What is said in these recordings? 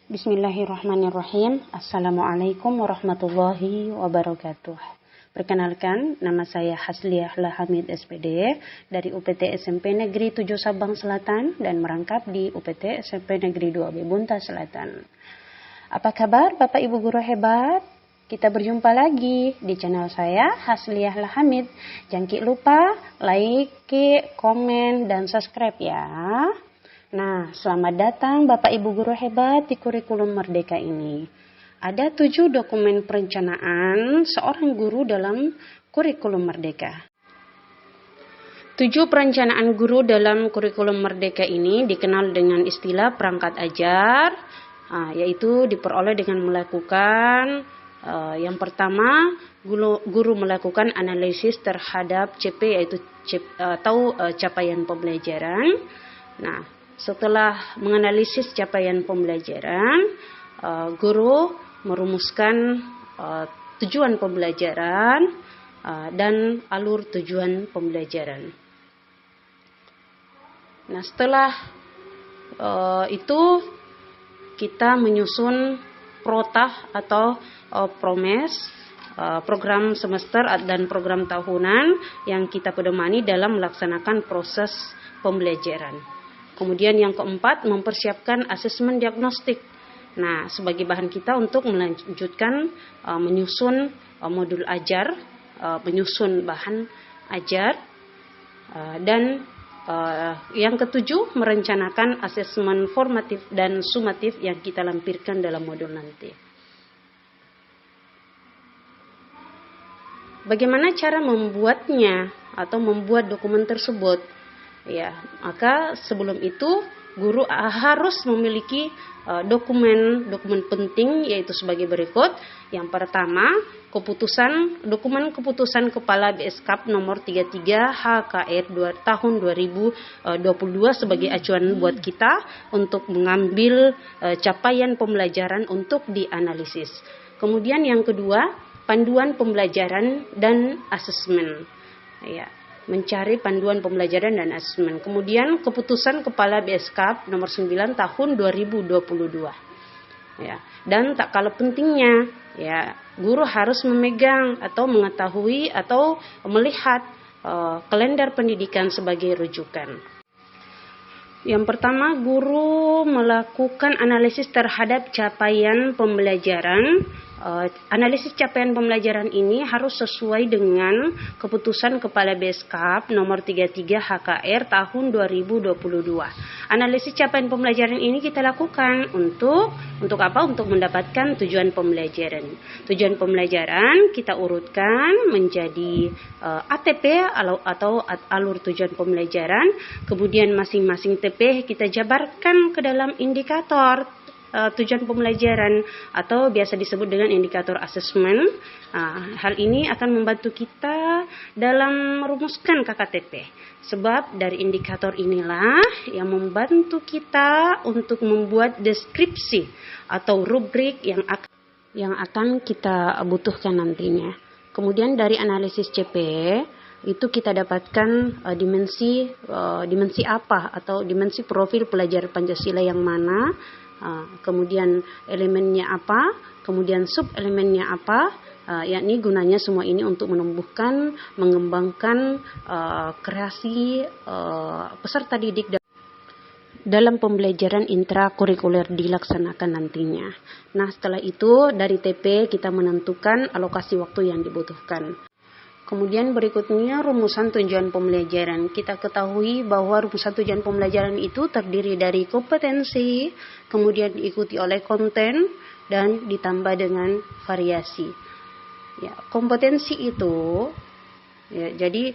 Bismillahirrahmanirrahim. Assalamualaikum warahmatullahi wabarakatuh. Perkenalkan, nama saya Hasliah Lahamid SPD dari UPT SMP Negeri 7 Sabang Selatan dan merangkap di UPT SMP Negeri 2B Bunta Selatan. Apa kabar Bapak Ibu guru hebat? Kita berjumpa lagi di channel saya Hasliah Lahamid. Jangan lupa like, komen, dan subscribe ya. Nah, selamat datang Bapak Ibu guru hebat di kurikulum Merdeka ini. Ada 7 dokumen perencanaan seorang guru dalam kurikulum Merdeka. 7 perencanaan guru dalam kurikulum Merdeka ini dikenal dengan istilah perangkat ajar, yaitu diperoleh dengan melakukan yang pertama, guru melakukan analisis terhadap CP yaitu capaian pembelajaran. Nah, setelah menganalisis capaian pembelajaran, guru merumuskan tujuan pembelajaran dan alur tujuan pembelajaran. Nah, setelah itu kita menyusun protah atau promes, program semester dan program tahunan yang kita pedomani dalam melaksanakan proses pembelajaran. Kemudian yang keempat, mempersiapkan asesmen diagnostik. Nah, sebagai bahan kita untuk melanjutkan menyusun modul ajar, menyusun bahan ajar, dan yang ketujuh, merencanakan asesmen formatif dan sumatif yang kita lampirkan dalam modul nanti. Bagaimana cara membuatnya atau membuat dokumen tersebut? Ya, maka sebelum itu guru harus memiliki dokumen penting, yaitu sebagai berikut. Yang pertama, dokumen keputusan Kepala BSKAP nomor 33 HKR tahun 2022 sebagai acuan buat kita untuk mengambil capaian pembelajaran untuk dianalisis. Kemudian yang kedua, panduan pembelajaran dan asesmen. Ya, mencari panduan pembelajaran dan asesmen. Kemudian keputusan Kepala BSKAP nomor 9 tahun 2022. Ya, dan tak kalah pentingnya, ya, guru harus memegang atau mengetahui atau melihat kalender pendidikan sebagai rujukan. Yang pertama, guru melakukan analisis terhadap capaian pembelajaran. Analisis capaian pembelajaran ini harus sesuai dengan keputusan Kepala BSKAP nomor 33 HKR tahun 2022. Analisis capaian pembelajaran ini kita lakukan untuk apa? Untuk mendapatkan tujuan pembelajaran. Tujuan pembelajaran kita urutkan menjadi ATP atau alur tujuan pembelajaran. Kemudian masing-masing TP kita jabarkan ke dalam indikator tujuan pembelajaran atau biasa disebut dengan indikator asesmen. Hal ini akan membantu kita dalam merumuskan KKTP. Sebab dari indikator inilah yang membantu kita untuk membuat deskripsi atau rubrik yang akan kita butuhkan nantinya. Kemudian dari analisis CP itu kita dapatkan dimensi apa atau dimensi profil pelajar Pancasila yang mana. Kemudian elemennya apa, kemudian sub elemennya apa, yakni gunanya semua ini untuk menumbuhkan, mengembangkan kreasi peserta didik dalam pembelajaran intrakurikuler dilaksanakan nantinya. Nah, setelah itu dari TP kita menentukan alokasi waktu yang dibutuhkan. Kemudian berikutnya rumusan tujuan pembelajaran. Kita ketahui bahwa rumusan tujuan pembelajaran itu terdiri dari kompetensi, kemudian diikuti oleh konten, dan ditambah dengan variasi. Ya, kompetensi itu, ya, jadi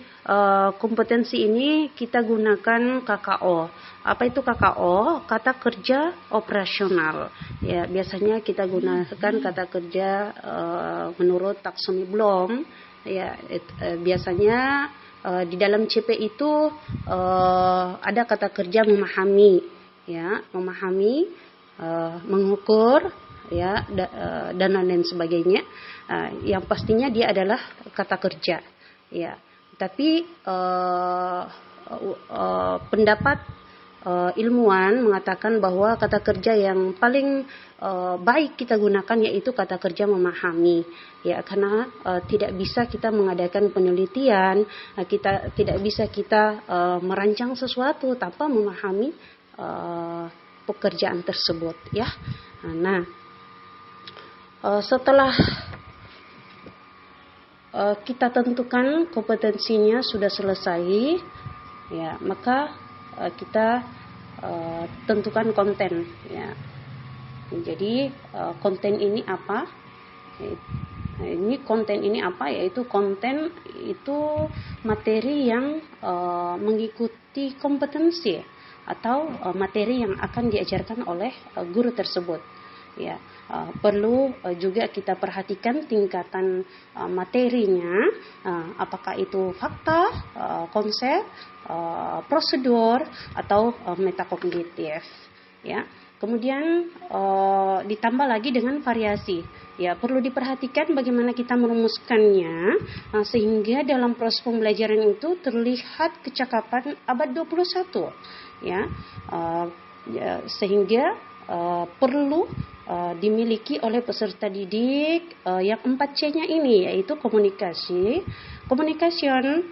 kompetensi ini kita gunakan KKO. Apa itu KKO? Kata kerja operasional. Ya, biasanya kita gunakan kata kerja menurut taksoni Bloom. Ya, biasanya di dalam CP itu ada kata kerja memahami, ya, memahami, mengukur, ya, dan lain sebagainya. Yang pastinya dia adalah kata kerja, ya. Tapi pendapat ilmuwan mengatakan bahwa kata kerja yang paling baik kita gunakan yaitu kata kerja memahami, ya, karena tidak bisa kita mengadakan penelitian, kita tidak bisa kita merancang sesuatu tanpa memahami pekerjaan tersebut, ya. Nah, setelah kita tentukan kompetensinya sudah selesai, ya, maka kita tentukan konten, ya. Jadi konten ini apa? Ini konten ini apa? Yaitu konten itu materi yang mengikuti kompetensi atau materi yang akan diajarkan oleh guru tersebut, ya. Perlu juga kita perhatikan tingkatan materinya, apakah itu fakta, konsep, prosedur atau metakognitif, ya. Kemudian ditambah lagi dengan variasi, ya, perlu diperhatikan bagaimana kita merumuskannya sehingga dalam proses pembelajaran itu terlihat kecakapan abad 21, ya, sehingga perlu dimiliki oleh peserta didik yang 4C-nya ini, yaitu komunikasi, communication,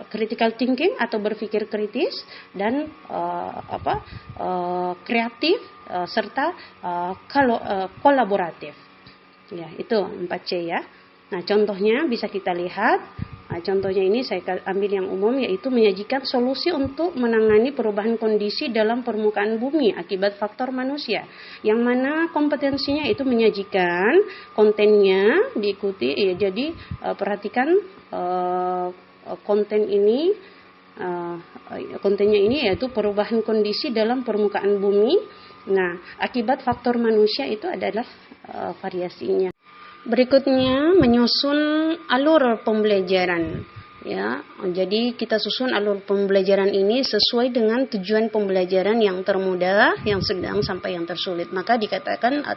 critical thinking atau berpikir kritis, dan kreatif serta kolaboratif. Ya, itu 4C, ya. Nah, contohnya bisa kita lihat. Nah, contohnya ini saya ambil yang umum, yaitu menyajikan solusi untuk menangani perubahan kondisi dalam permukaan bumi akibat faktor manusia. Yang mana kompetensinya itu menyajikan, kontennya diikuti, ya, jadi perhatikan kontennya ini yaitu perubahan kondisi dalam permukaan bumi. Nah, akibat faktor manusia itu adalah variasinya. Berikutnya menyusun alur pembelajaran, ya. Jadi kita susun alur pembelajaran ini sesuai dengan tujuan pembelajaran yang termudah, yang sedang sampai yang tersulit. Maka dikatakan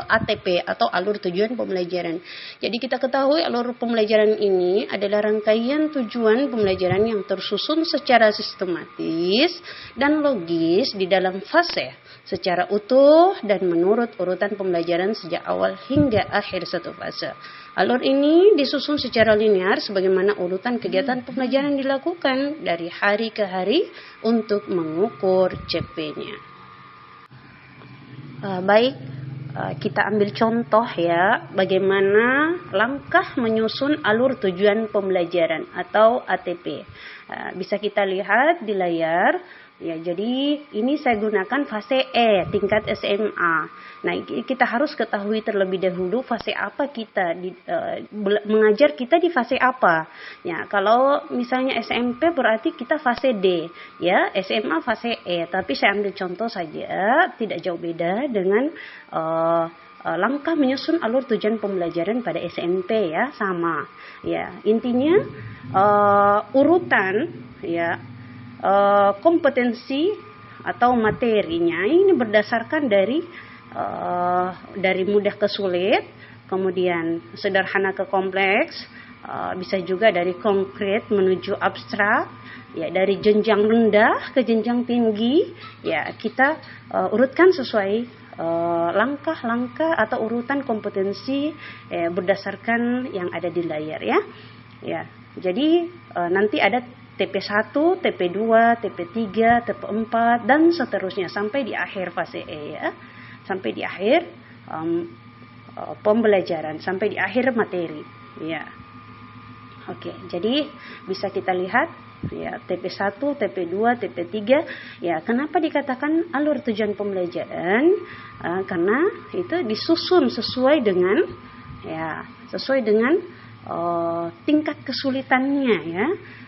ATP atau alur tujuan pembelajaran. Jadi kita ketahui alur pembelajaran ini adalah rangkaian tujuan pembelajaran yang tersusun secara sistematis dan logis di dalam fase secara utuh dan menurut urutan pembelajaran sejak awal hingga akhir satu fase. Alur ini disusun secara linear sebagaimana urutan kegiatan pembelajaran dilakukan dari hari ke hari untuk mengukur CP-nya. Baik, kita ambil contoh, ya, bagaimana langkah menyusun alur tujuan pembelajaran atau ATP. Bisa kita lihat di layar. Ya, jadi ini saya gunakan fase E, tingkat SMA. Nah, kita harus ketahui terlebih dahulu fase apa kita mengajar kita di fase apa. Ya, kalau misalnya SMP berarti kita fase D, ya, SMA fase E. Tapi saya ambil contoh saja, tidak jauh beda dengan langkah menyusun alur tujuan pembelajaran pada SMP, ya, sama. Ya, intinya urutan, ya, kompetensi atau materinya ini berdasarkan dari mudah ke sulit, kemudian sederhana ke kompleks, bisa juga dari konkret menuju abstrak, ya, dari jenjang rendah ke jenjang tinggi, ya, kita urutkan sesuai langkah-langkah atau urutan kompetensi berdasarkan yang ada di layar, ya. Ya, jadi nanti ada TP1, TP2, TP3, TP4 dan seterusnya sampai di akhir fase E, ya. Sampai di akhir pembelajaran, sampai di akhir materi, ya. Oke, jadi bisa kita lihat, ya, TP1, TP2, TP3, ya. Kenapa dikatakan alur tujuan pembelajaran? Karena itu disusun sesuai dengan, ya, sesuai dengan tingkat kesulitannya, ya.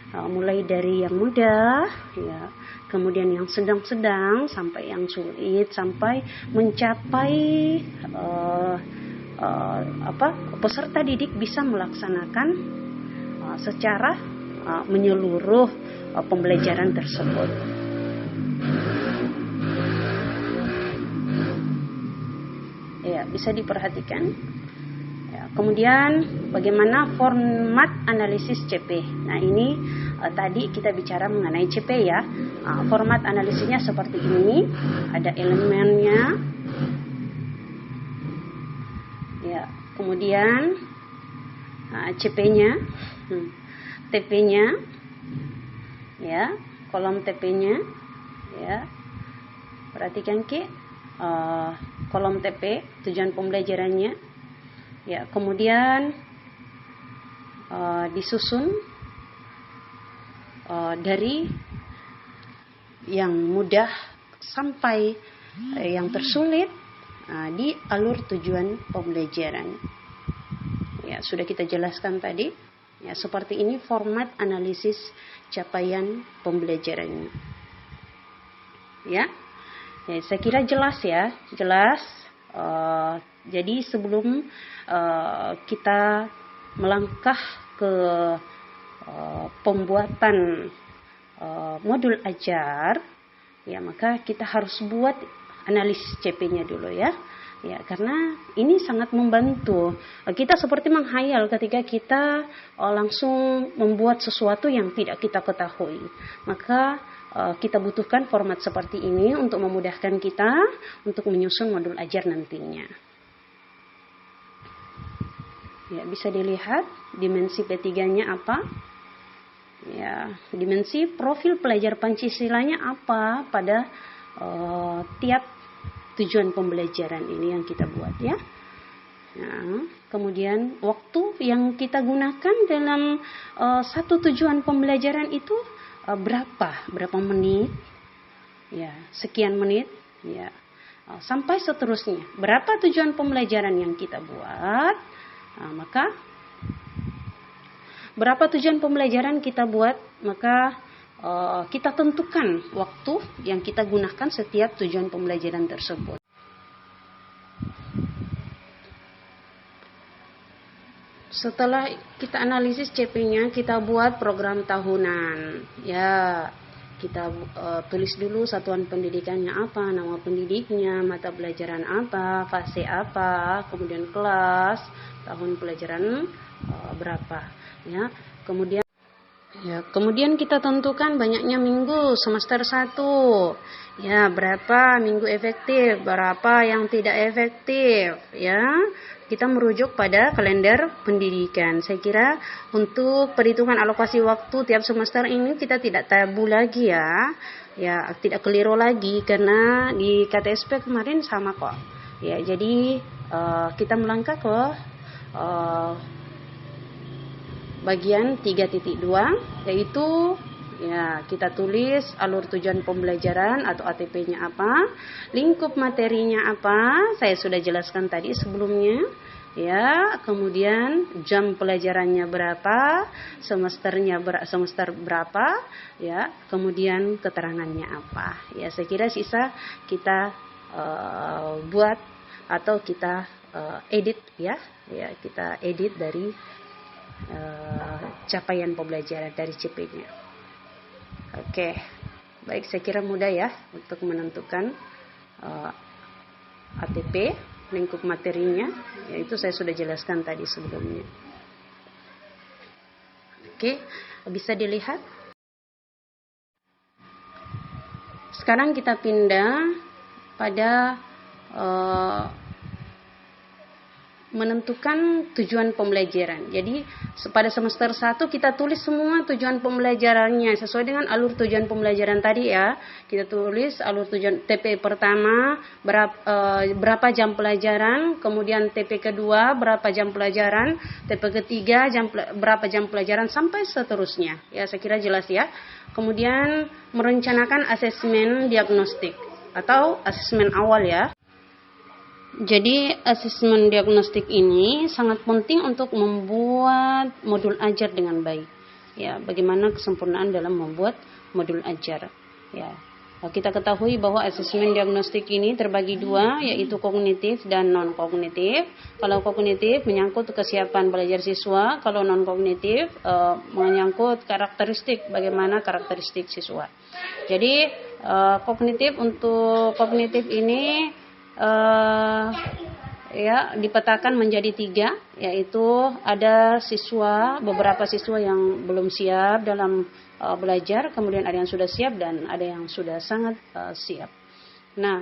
Mulai dari yang mudah, ya, kemudian yang sedang-sedang sampai yang sulit, sampai mencapai peserta didik bisa melaksanakan secara menyeluruh pembelajaran tersebut. Ya, bisa diperhatikan. Ya, Kemudian bagaimana format analisis CP. Nah ini tadi kita bicara mengenai CP ya. Format analisisnya seperti ini, ada elemennya, ya. Kemudian CP-nya, TP-nya, ya, kolom TP-nya, ya. Perhatikan kolom TP, tujuan pembelajarannya, ya. Kemudian disusun dari yang mudah sampai yang tersulit di alur tujuan pembelajaran. Ya, sudah kita jelaskan tadi. Ya, seperti ini format analisis capaian pembelajarannya. Ya, saya kira jelas ya, jelas. Jadi sebelum kita melangkah ke pembuatan modul ajar, ya maka kita harus buat analisis CP-nya dulu ya. Ya, karena ini sangat membantu. Kita seperti menghayal ketika kita langsung membuat sesuatu yang tidak kita ketahui. Maka kita butuhkan format seperti ini untuk memudahkan kita untuk menyusun modul ajar nantinya. Ya, bisa dilihat dimensi P3-nya apa? Ya, dimensi profil pelajar Pancasilanya apa pada tiap tujuan pembelajaran ini yang kita buat ya. Nah, kemudian waktu yang kita gunakan dalam satu tujuan pembelajaran itu berapa menit? Ya, sekian menit. Ya, sampai seterusnya. Berapa tujuan pembelajaran yang kita buat? Nah, maka berapa tujuan pembelajaran kita buat? Maka kita tentukan waktu yang kita gunakan setiap tujuan pembelajaran tersebut. Setelah kita analisis CP-nya, kita buat program tahunan. Ya, kita tulis dulu satuan pendidikannya apa, nama pendidiknya, mata pelajaran apa, fase apa, kemudian kelas, tahun pelajaran berapa. Ya, kemudian kita tentukan banyaknya minggu semester 1. Ya, berapa minggu efektif, berapa yang tidak efektif, ya. Kita merujuk pada kalender pendidikan. Saya kira untuk perhitungan alokasi waktu tiap semester ini kita tidak tabu lagi ya. Ya, tidak keliru lagi karena di KTSP kemarin sama kok. Ya, jadi kita melangkah ke bagian 3.2 yaitu ya kita tulis alur tujuan pembelajaran atau ATP-nya apa, lingkup materinya apa, saya sudah jelaskan tadi sebelumnya ya, kemudian jam pelajarannya berapa, semester berapa ya, kemudian keterangannya apa. Ya, saya kira sisa kita buat atau kita edit ya, kita edit dari capaian pembelajaran dari CP-nya. Oke, baik, saya kira mudah ya untuk menentukan ATP, lingkup materinya, yaitu saya sudah jelaskan tadi sebelumnya. Oke, bisa dilihat. Sekarang kita pindah pada menentukan tujuan pembelajaran. Jadi pada semester 1 kita tulis semua tujuan pembelajarannya sesuai dengan alur tujuan pembelajaran tadi ya. Kita tulis alur tujuan TP pertama berapa jam pelajaran, kemudian TP kedua berapa jam pelajaran, TP ketiga berapa jam pelajaran sampai seterusnya. Ya, saya kira jelas ya. Kemudian merencanakan asesmen diagnostik atau asesmen awal ya. Jadi asesmen diagnostik ini sangat penting untuk membuat modul ajar dengan baik. Ya, bagaimana kesempurnaan dalam membuat modul ajar. Ya, kita ketahui bahwa asesmen diagnostik ini terbagi dua, yaitu kognitif dan non kognitif. Kalau kognitif menyangkut kesiapan belajar siswa, kalau non kognitif menyangkut karakteristik, bagaimana karakteristik siswa. Jadi untuk kognitif ini ya dipetakan menjadi 3, yaitu ada beberapa siswa yang belum siap dalam belajar, kemudian ada yang sudah siap dan ada yang sudah sangat siap. Nah,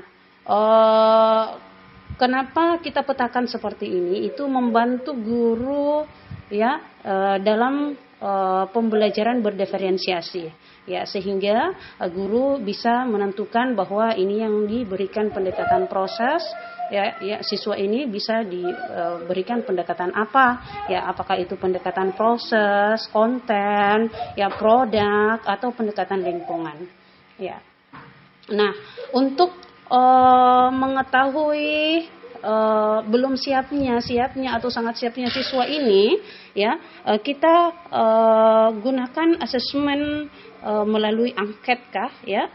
kenapa kita petakan seperti ini? Itu membantu guru ya dalam pembelajaran berdiferensiasi, ya, sehingga guru bisa menentukan bahwa ini yang diberikan pendekatan proses, ya siswa ini bisa diberikan pendekatan apa, ya, apakah itu pendekatan proses, konten, ya produk, atau pendekatan lingkungan, ya. Nah, untuk mengetahui belum siapnya atau sangat siapnya siswa ini, ya, kita gunakan asesmen melalui angket kah, ya,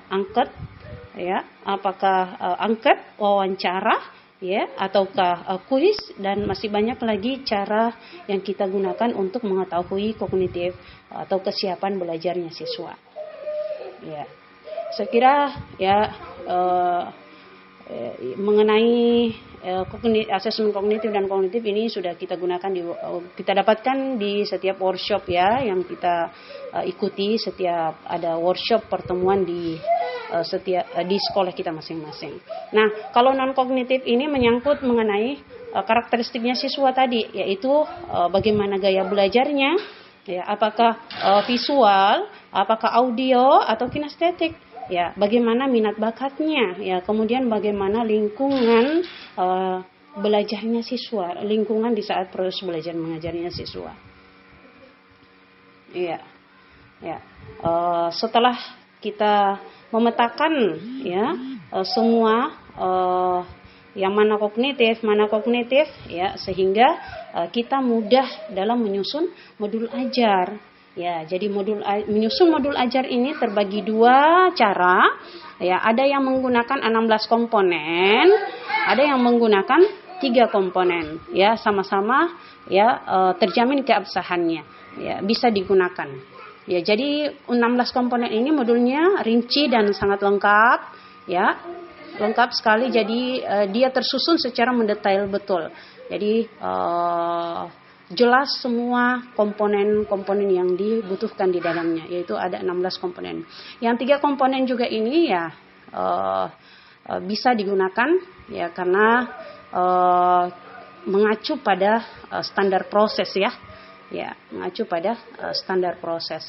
apakah angket, wawancara, ya, ataukah kuis, dan masih banyak lagi cara yang kita gunakan untuk mengetahui kognitif atau kesiapan belajarnya siswa. Ya, saya kira ya mengenai asesmen kognitif dan kognitif ini sudah kita gunakan kita dapatkan di setiap workshop, ya, yang kita ikuti setiap ada workshop pertemuan di sekolah kita masing-masing. Nah, kalau non kognitif ini menyangkut mengenai karakteristiknya siswa tadi, yaitu bagaimana gaya belajarnya, ya, apakah visual, apakah audio, atau kinestetik, ya, bagaimana minat bakatnya, ya, kemudian bagaimana lingkungan belajarnya siswa, lingkungan di saat proses belajar mengajarnya siswa. Ya, setelah kita memetakan, ya, semua yang mana kognitif, ya, sehingga kita mudah dalam menyusun modul ajar. Ya, jadi menyusun modul ajar ini terbagi 2 cara. Ya, ada yang menggunakan 16 komponen, ada yang menggunakan 3 komponen. Ya, sama-sama ya terjamin keabsahannya. Ya, bisa digunakan. Ya, jadi 16 komponen ini modulnya rinci dan sangat lengkap, ya. Lengkap sekali, jadi dia tersusun secara mendetail betul. Jadi jelas semua komponen-komponen yang dibutuhkan di dalamnya, yaitu ada 16 komponen. Yang 3 komponen juga ini ya bisa digunakan, ya, karena mengacu pada standar proses, ya, mengacu pada standar proses.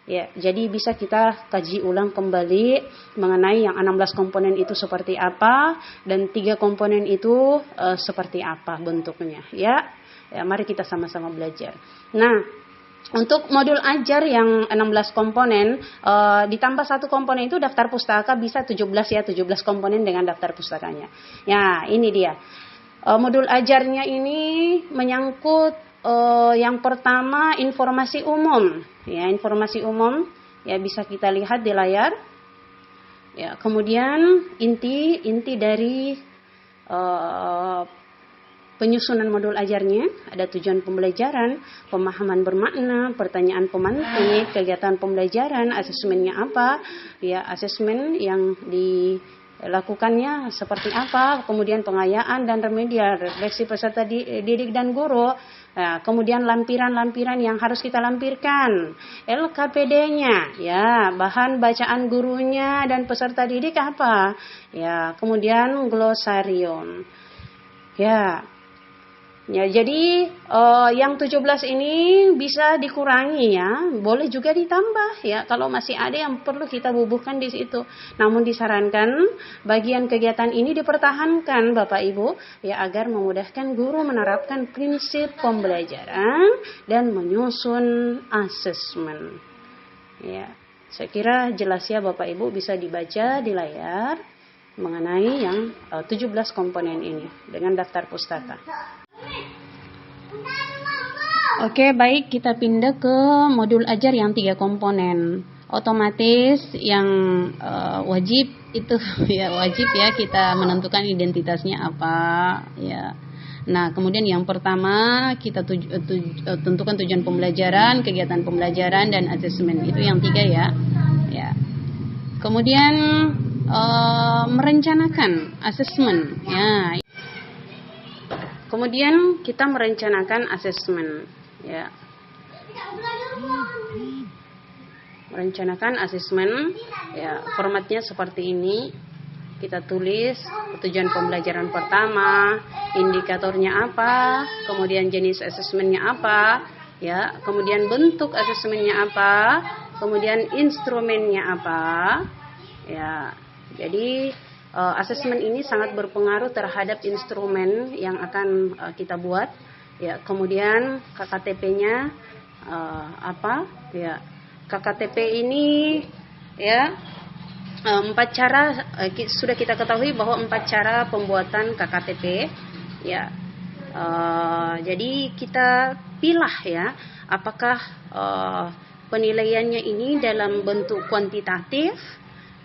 Ya, jadi bisa kita kaji ulang kembali mengenai yang 16 komponen itu seperti apa dan 3 komponen itu seperti apa bentuknya, ya. Ya, mari kita sama-sama belajar. Nah, untuk modul ajar yang 16 komponen, ditambah 1 komponen itu daftar pustaka, bisa 17, ya, 17 komponen dengan daftar pustakanya. Ya, ini dia. Modul ajarnya ini menyangkut yang pertama informasi umum. Ya, informasi umum, ya, bisa kita lihat di layar. Ya, kemudian inti dari penyusunan modul ajarnya, ada tujuan pembelajaran, pemahaman bermakna, pertanyaan pemantik, kegiatan pembelajaran, asesmennya apa, ya, asesmen yang dilakukannya seperti apa, kemudian pengayaan dan remedial, refleksi peserta didik dan guru, ya, kemudian lampiran-lampiran yang harus kita lampirkan, LKPD-nya, ya, bahan bacaan gurunya dan peserta didik apa, ya, kemudian glosarium, ya. Ya, jadi yang 17 ini bisa dikurangi, ya, boleh juga ditambah, ya, kalau masih ada yang perlu kita bubuhkan di situ. Namun disarankan bagian kegiatan ini dipertahankan, Bapak Ibu, ya, agar memudahkan guru menerapkan prinsip pembelajaran dan menyusun asesmen. Ya, saya kira jelas, ya, Bapak Ibu, bisa dibaca di layar mengenai yang 17 komponen ini dengan daftar pustaka. Oke, baik, kita pindah ke modul ajar yang 3 komponen. Otomatis yang wajib itu ya wajib, ya, kita menentukan identitasnya apa, ya. Nah, kemudian yang pertama kita tentukan tujuan pembelajaran, kegiatan pembelajaran, dan asesmen. Itu yang 3, ya. Ya. Kemudian merencanakan asesmen, ya. kemudian kita merencanakan asesmen, ya. Merencanakan asesmen, ya, formatnya seperti ini. Kita tulis tujuan pembelajaran pertama, indikatornya apa, kemudian jenis asesmennya apa, ya, kemudian bentuk asesmennya apa, kemudian instrumennya apa, ya. Jadi asesmen ini sangat berpengaruh terhadap instrumen yang akan kita buat, ya. Kemudian KKTP-nya apa, ya. KKTP ini, ya, 4 cara sudah kita ketahui bahwa 4 cara pembuatan KKTP, ya. Jadi kita pilah, ya, apakah penilaiannya ini dalam bentuk kuantitatif,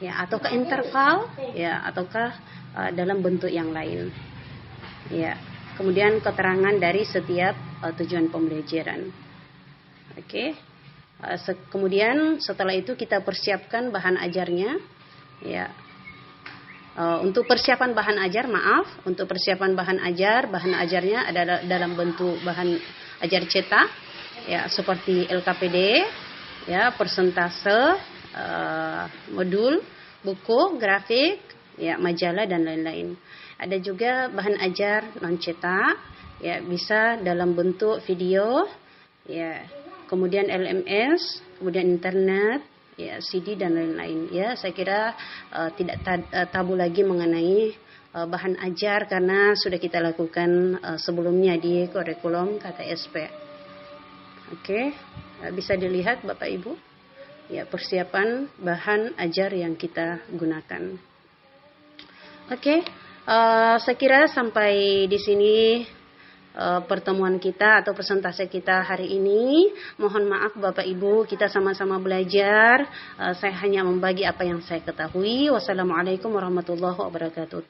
ya, ataukah interval, ya, ataukah dalam bentuk yang lain, ya. Kemudian keterangan dari setiap tujuan pembelajaran. Oke. Kemudian setelah itu kita persiapkan bahan ajarnya, ya. Untuk persiapan bahan ajar, untuk persiapan bahan ajarnya ada dalam bentuk bahan ajar cetak, ya, seperti LKPD, ya, persentase, modul, buku, grafik, ya, majalah dan lain-lain. Ada juga bahan ajar non cetak, ya, bisa dalam bentuk video, ya, kemudian LMS, kemudian internet, ya, CD dan lain-lain, ya. Saya kira tidak tabu lagi mengenai bahan ajar karena sudah kita lakukan sebelumnya di kurikulum KTSP. Oke, bisa dilihat Bapak Ibu, ya, persiapan bahan ajar yang kita gunakan. Oke, saya kira sampai di sini pertemuan kita atau presentasi kita hari ini. Mohon maaf Bapak Ibu, kita sama-sama belajar. Saya hanya membagi apa yang saya ketahui. Wassalamualaikum warahmatullahi wabarakatuh.